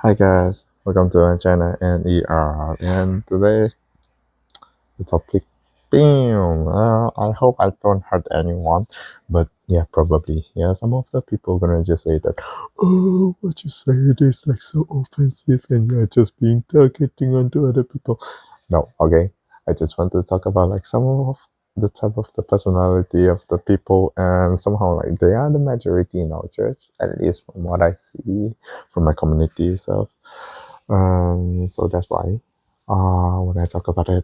Hi guys, welcome to my channel and today the topic bam. I hope I don't hurt anyone, but yeah, probably. Yeah, some of the people gonna just say that, oh, what you say it is like so offensive and you're just being targeting onto other people. No, okay. I just want to talk about like some of the type of the personality of the people, and somehow like they are the majority in our church, at least from what I see from my community itself. So that's why when I talk about it,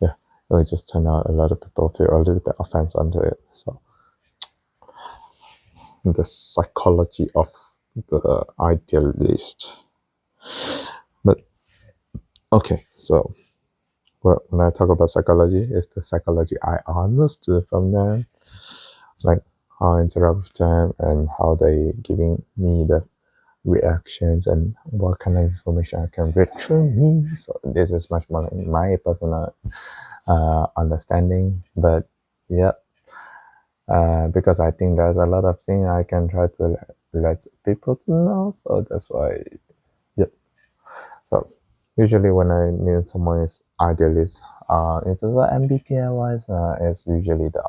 yeah, it just turned out a lot of people feel a little bit offense onto it. So the psychology of the idealist. But okay, so when I talk about psychology, it's the psychology I understood from them, like how I interact with them and how they giving me the reactions and what kind of information I can read through me. So this is much more like my personal understanding. But yeah, because I think there's a lot of things I can try to let people to know. So that's why, yeah. So usually when I meet someone is idealist, it's also MBTI wise, it's usually the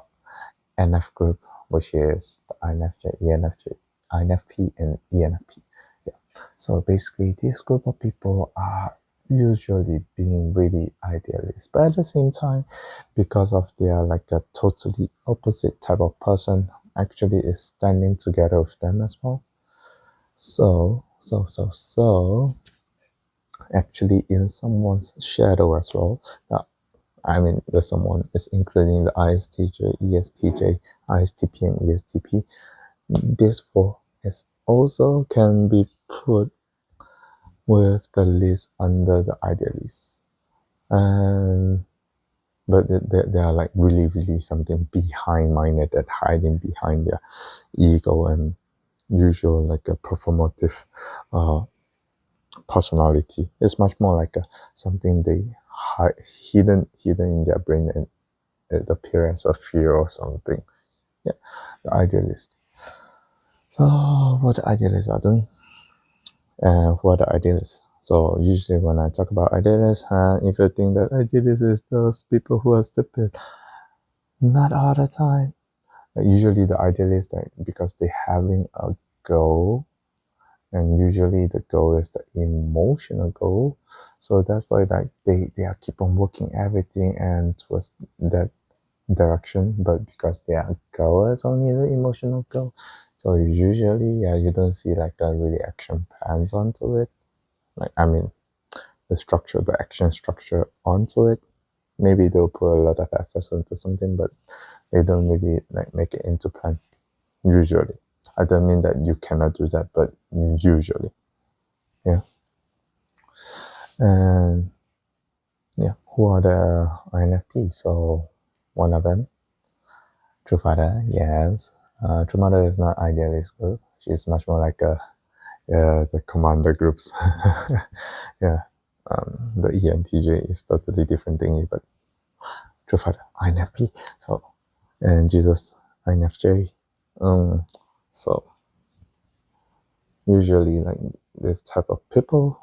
NF group, which is the INFJ, ENFJ, INFP, and ENFP. Yeah. So basically, this group of people are usually being really idealist, but at the same time, because of their like a totally opposite type of person, actually is standing together with them as well. So, actually in someone's shadow as well. I mean, the someone is including the ISTJ, ESTJ, ISTP, and ESTP. This four is also can be put with the list under the idealist. And but they are like really something behind minded that hiding behind their ego and usual like a performative uh, personality. It's much more like a something they hide hidden in their brain, and the appearance of fear or something. Yeah, the idealist. So what the idealists are doing, and what the idealists. So usually when I talk about idealists, if you think that idealists is those people who are stupid, not all the time. Usually the idealists, like, because they having a goal, and usually the goal is the emotional goal. So that's why like they are keep on working everything and towards that direction, but because their goal is only the emotional goal, so usually yeah, you don't see like a really action plans onto it. Like I mean, the action structure onto it. Maybe they'll put a lot of efforts into something, but they don't really like make it into plan. Usually, I don't mean that you cannot do that, but usually, yeah. And yeah, who are the INFP? So one of them, True Father, yes. True Mother is not idealist group. She's much more like the commander groups. Yeah. The ENTJ is totally different thingy, but True Father, INFP. So, and Jesus, INFJ. So usually like this type of people,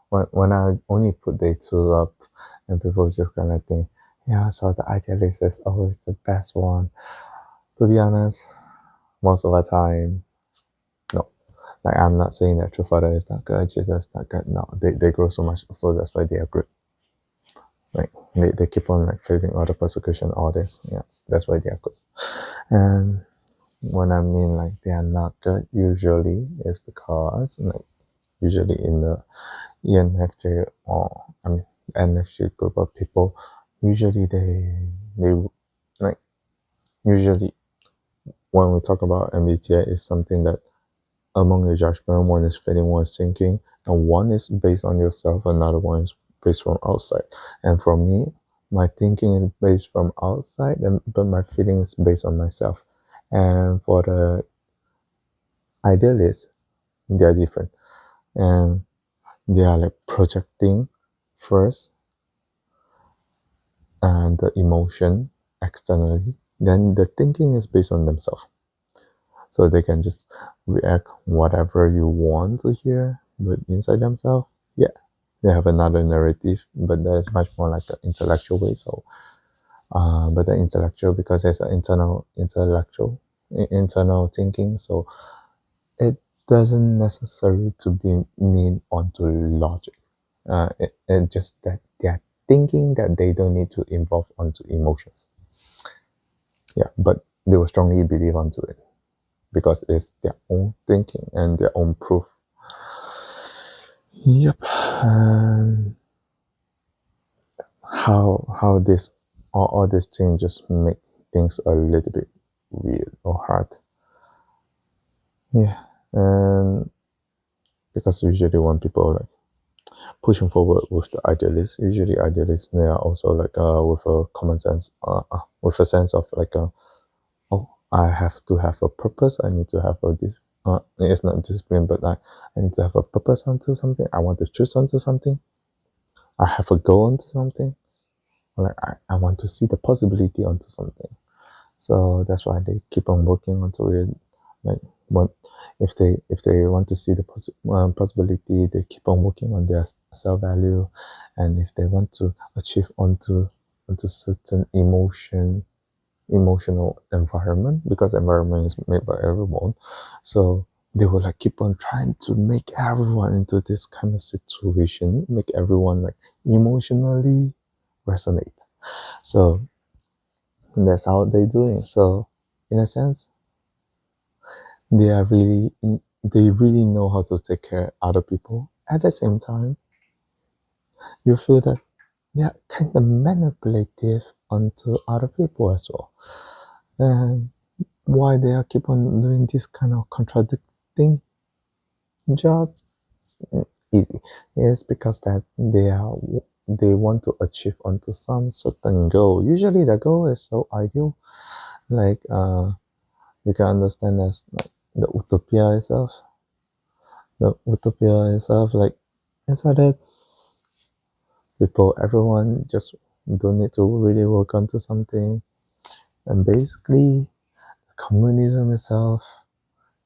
when I only put they two up, and people just kind of think, yeah, so the idealist is always the best one. To be honest, most of the time, no. Like I'm not saying that True Father is not good, Jesus is not good. No, they grow so much, so that's why they are good. Like they keep on like facing all the persecution, all this. Yeah, that's why they are good. And when I mean like they are not good, usually is because like usually in the ENFJ, or I mean NFJ group of people, usually they like usually when we talk about MBTI is something that among your judgment, one is feeling, one is thinking, and one is based on yourself, another one is based from outside. And for me, my thinking is based from outside, but my feeling is based on myself. And for the idealists, they are different, and they are like projecting first, and the emotion externally. Then the thinking is based on themselves. so they can just react whatever you want to hear, but inside themselves, yeah, they have another narrative, but that is much more like an intellectual way. So but the intellectual, because it's an internal thinking, so it doesn't necessarily to be mean onto logic. It just that they're thinking that they don't need to involve onto emotions. Yeah, but they will strongly believe onto it because it's their own thinking and their own proof. Yep. How this all these changes make things a little bit weird or hard. Yeah, and because usually when people like pushing forward with the idealists, usually idealists they are also like with a common sense, with a sense of like oh, I have to have a purpose. I need to have a this. It's not discipline, but I need to have a purpose onto something. I want to choose onto something. I have a goal onto something. Like I want to see the possibility onto something. So that's why they keep on working onto it. Like when, if they want to see the possibility, they keep on working on their self value, and if they want to achieve onto certain emotional environment, because environment is made by everyone, so they will like keep on trying to make everyone into this kind of situation, make everyone like emotionally resonate. So that's how they're doing. So in a sense, they are really they really know how to take care of other people. At the same time, you feel that they are kind of manipulative onto other people as well. And why they are keep on doing this kind of contradicting job? Easy. It's because that they want to achieve onto some certain goal. Usually the goal is so ideal, like you can understand as like the utopia itself. The utopia itself, like inside it, people, everyone just don't need to really work onto something. And basically, communism itself,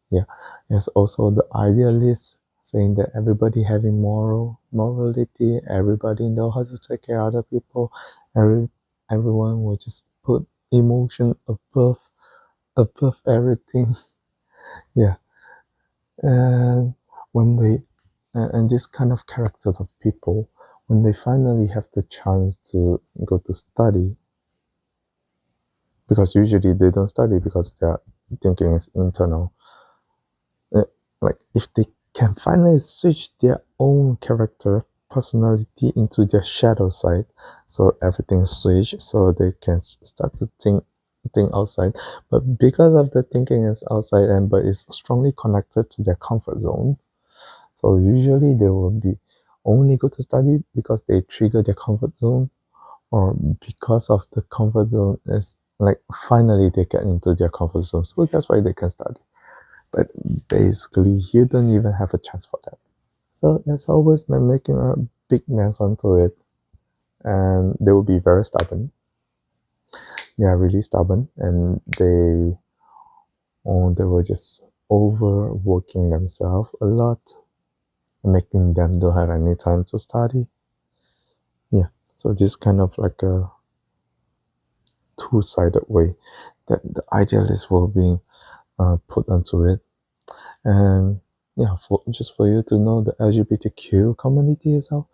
yeah, there's also the idealist saying that everybody having morality, everybody know how to take care of other people, everyone will just put emotion above everything. Yeah, and when they and this kind of characters of people, when they finally have the chance to go to study, because usually they don't study because their thinking is internal, uh, like if they can finally switch their own character personality into their shadow side, so everything switch, so they can start to think outside. But because of the thinking is outside and but it's strongly connected to their comfort zone, so usually they will be only go to study because they trigger their comfort zone, or because of the comfort zone is like finally they get into their comfort zone. So that's why they can study. But basically you don't even have a chance for that. So there's always like making a big mess onto it, and they will be very stubborn. They are really stubborn, and they were just overworking themselves a lot, making them don't have any time to study. Yeah. So this kind of like a two-sided way that the idealist will be put onto it. And yeah, for just for you to know, the LGBTQ community itself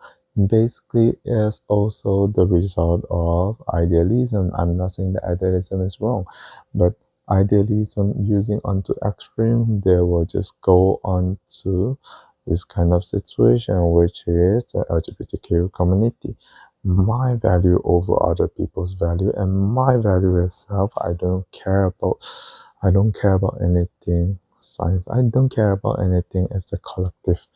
basically is also the result of idealism. I'm not saying that idealism is wrong, but idealism using onto extreme, they will just go on to this kind of situation, which is the LGBTQ community. My value over other people's value, and my value itself, I don't care about anything science. I don't care about anything as the collective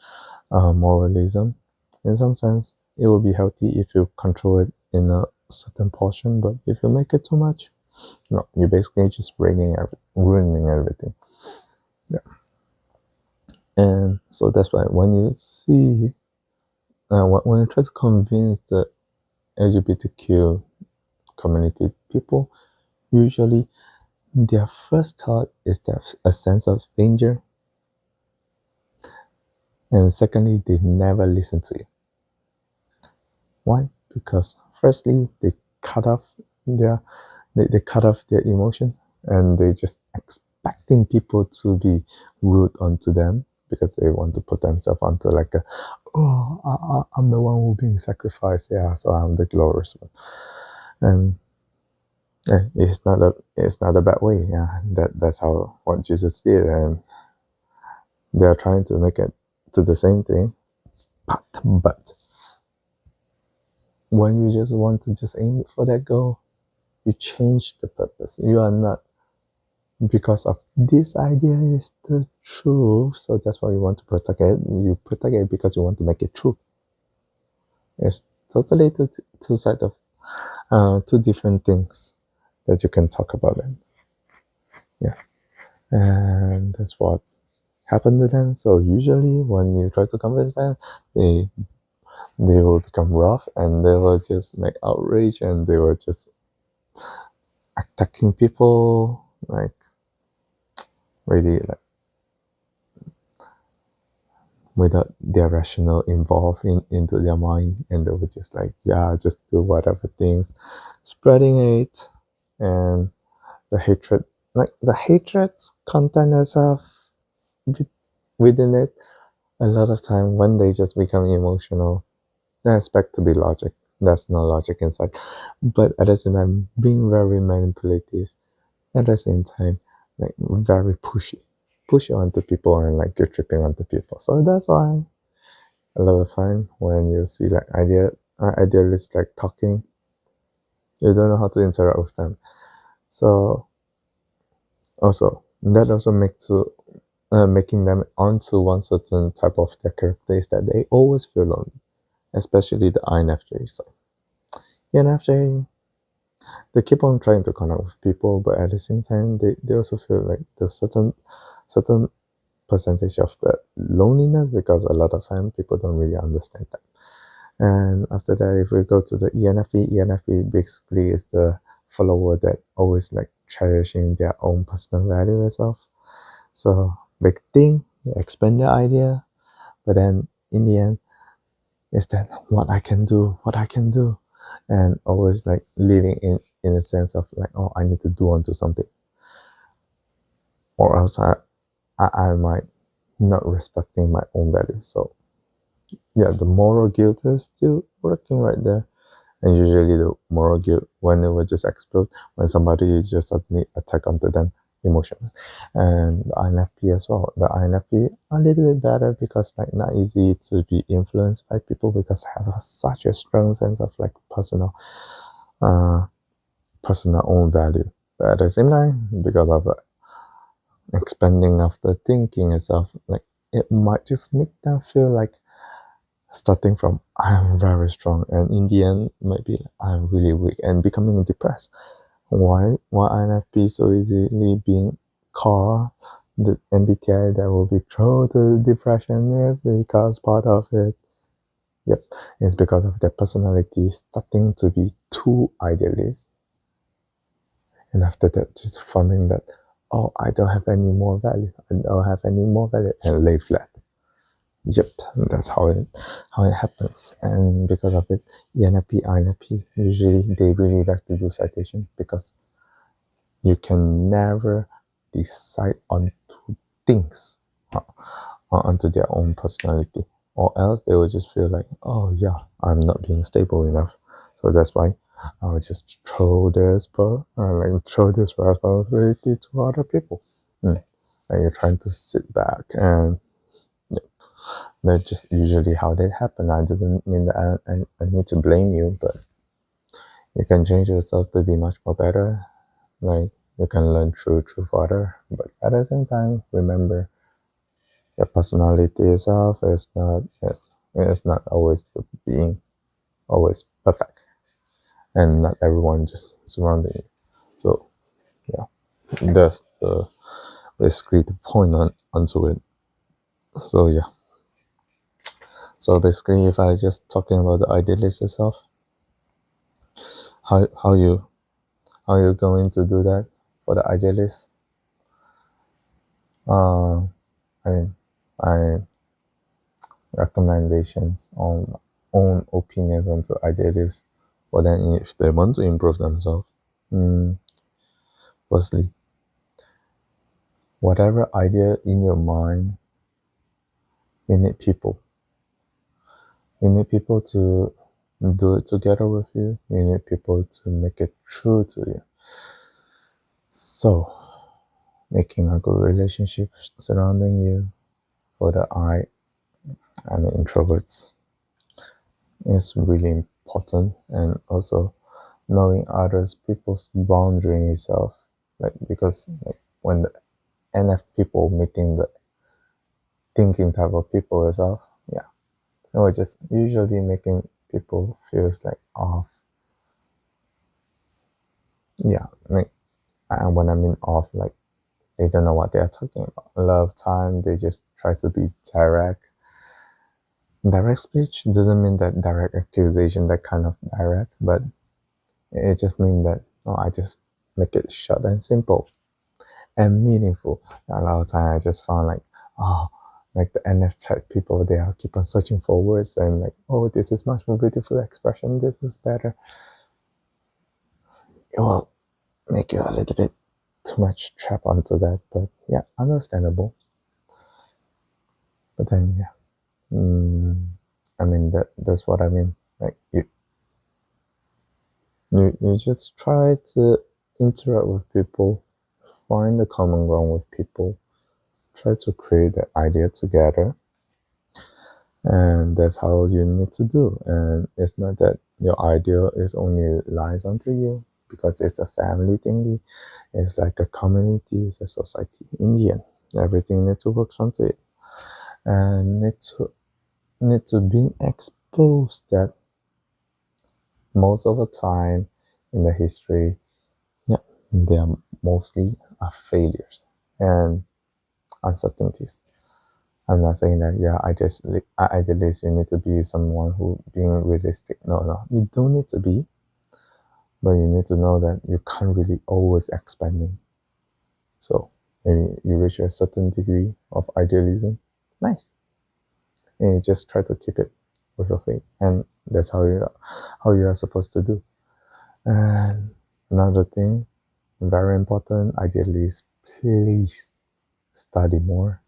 moralism. In some sense, it will be healthy if you control it in a certain portion, but if you make it too much, no, you're basically just ruining everything. Yeah. And so that's why when you see, when you try to convince the LGBTQ community people, usually their first thought is that a sense of danger, and secondly, they never listen to you. Why? Because firstly, their they cut off their emotion, and they just expecting people to be rude onto them because they want to put themselves onto like a, oh, I'm the one who being sacrificed, yeah, so I'm the glorious one. And it's not a bad way, yeah, that's how what Jesus did. And they are trying to make it to the same thing, but when you just want to just aim for that goal, you change the purpose. You are not, because of this idea is the truth, so that's why you want to protect it. You protect it because you want to make it true. It's totally two side of two different things that you can talk about it. Yeah, and that's what happened to them. So usually when you try to convince them, they will become rough, and they will just make outrage, and they will just attacking people, like really, like without their rational involved into their mind, and they would just like, yeah, just do whatever things, spreading hate. And the hatred, like the hatred's content itself, within it, a lot of time when they just become emotional, they expect to be logic. There's no logic inside, but at the same time being very manipulative, at the same time like very pushy onto people, and like you're tripping onto people. So that's why a lot of time when you see like idealists like talking, you don't know how to interact with them. So also that also making them onto one certain type of their character is that they always feel lonely, especially the INFJ side. INFJ, they keep on trying to connect with people, but at the same time they also feel like there's certain percentage of that loneliness, because a lot of time people don't really understand that. And after that, if we go to the ENFP basically is the follower that always like cherishing their own personal value itself. So big thing, they expand their idea, but then in the end, is that what I can do, and always like living in a sense of like, oh, I need to do onto something, or else I might not respecting my own value. So yeah, the moral guilt is still working right there. And usually the moral guilt, when it will just explode when somebody just suddenly attack onto them emotionally. And the INFP as well. The INFP a little bit better, because like not easy to be influenced by people, because have such a strong sense of like uh personal own value. But at the same time, because of the expanding of the thinking itself, like it might just make them feel like starting from I'm very strong, and in the end might be like, I'm really weak, and becoming depressed. Why INFP so easily being called the MBTI that will be thrown to depression is because part of it, yep, is because of their personality starting to be too idealist, and after that just finding that, oh, I don't have any more value, I don't have any more value, and lay flat. Yep, that's how it happens. And because of it, ENFP, INFP, usually they really like to do citation, because you can never decide on things onto their own personality, or else they will just feel like, oh yeah, I'm not being stable enough. So that's why I will just throw this responsibility to other people. And you're trying to sit back, and that's just usually how that happen. I didn't mean that I need to blame you, but you can change yourself to be much more better. Like you can learn through further, but at the same time, remember your personality itself is not always being always perfect, and not everyone just surrounding you. So yeah, that's basically the point onto it. So yeah. So basically, if I just talking about the idealist itself, how you going to do that? for the idealist, uh, I mean, my recommendations on my own opinions onto idealists for them if they want to improve themselves. Mm, Firstly, whatever idea in your mind, you need people. You need people to do it together with you. You need people to make it true to you. So, making a good relationship surrounding you for the I mean introverts, is really important, and also knowing others people's boundary in yourself, like because like when the NF people meeting the thinking type of people itself, yeah, no, it's just usually making people feels like off. Yeah, like and when I mean off, like they don't know what they are talking about. A lot of time they just try to be direct. Direct speech doesn't mean that direct accusation, that kind of direct, but it just means that, oh, I just make it short and simple and meaningful. A lot of time I just found like, oh, like the NF type people, they are keep on searching for words and like, oh, this is much more beautiful expression, this is better. It will make you a little bit too much trap onto that, but yeah, understandable. But then yeah, I mean that's what I mean. Like you just try to interact with people, find the common ground with people, try to create the idea together, and that's how you need to do. And it's not that your idea is only lies onto you, because it's a family thingy. It's like a community, it's a society. In the end, everything needs to work onto it, and need to be exposed that most of the time in the history, yeah, they are mostly are failures and uncertainties. I'm not saying that, yeah, idealist, you need to be someone who being realistic. No, no, you don't need to be, but you need to know that you can't really always expanding. So maybe you reach a certain degree of idealism, nice, and you just try to keep it with your faith, and that's how you are supposed to do. And another thing, very important, idealist, please study more,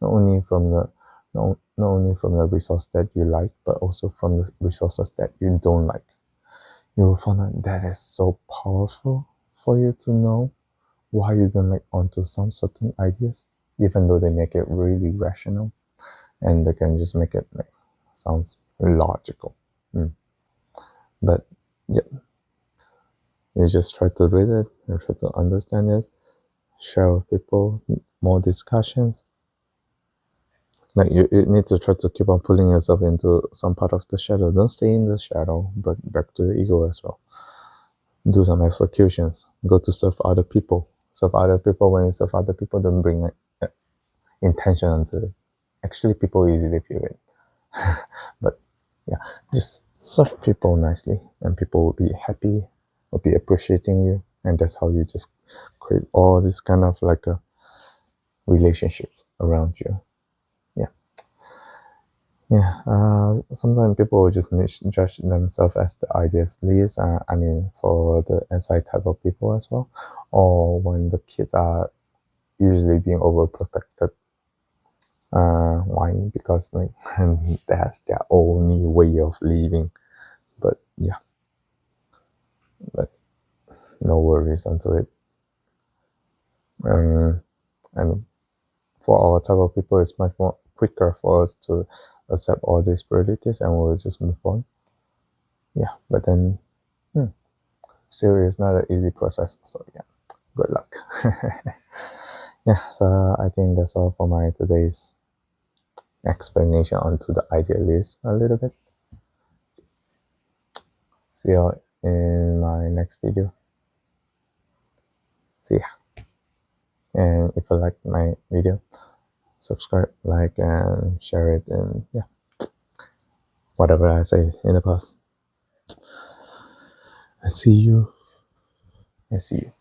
not only from the not only from the resource that you like, but also from the resources that you don't like. You will find out that is so powerful for you to know why you don't like onto some certain ideas, even though they make it really rational and they can just make it like sounds logical. But yeah, you just try to read it and try to understand it, share with people, more discussions. Like you need to try to keep on pulling yourself into some part of the shadow. Don't stay in the shadow, but back to your ego as well. Do some executions. Go to serve other people. Serve other people. When you serve other people, don't bring intention into it. Actually, people easily feel it. But yeah, just serve people nicely, and people will be happy, will be appreciating you, and that's how you just create all this kind of like a relationships around you. Yeah. Yeah, sometimes people will just misjudge themselves as the idealists. I mean, for the SI type of people as well, or when the kids are usually being overprotected. Why? Because like that's their only way of living. But yeah, but no worries onto it. I mean, for our type of people, it's much more quicker for us to accept all these realities, and we'll just move on. Yeah, but then. Still, it's not an easy process. So yeah, good luck. Yeah, so I think that's all for my today's explanation onto the idealist a little bit. See you in my next video. See ya. And if you like my video, subscribe, like, and share it, and yeah, whatever I say in the past. I see you. I see you.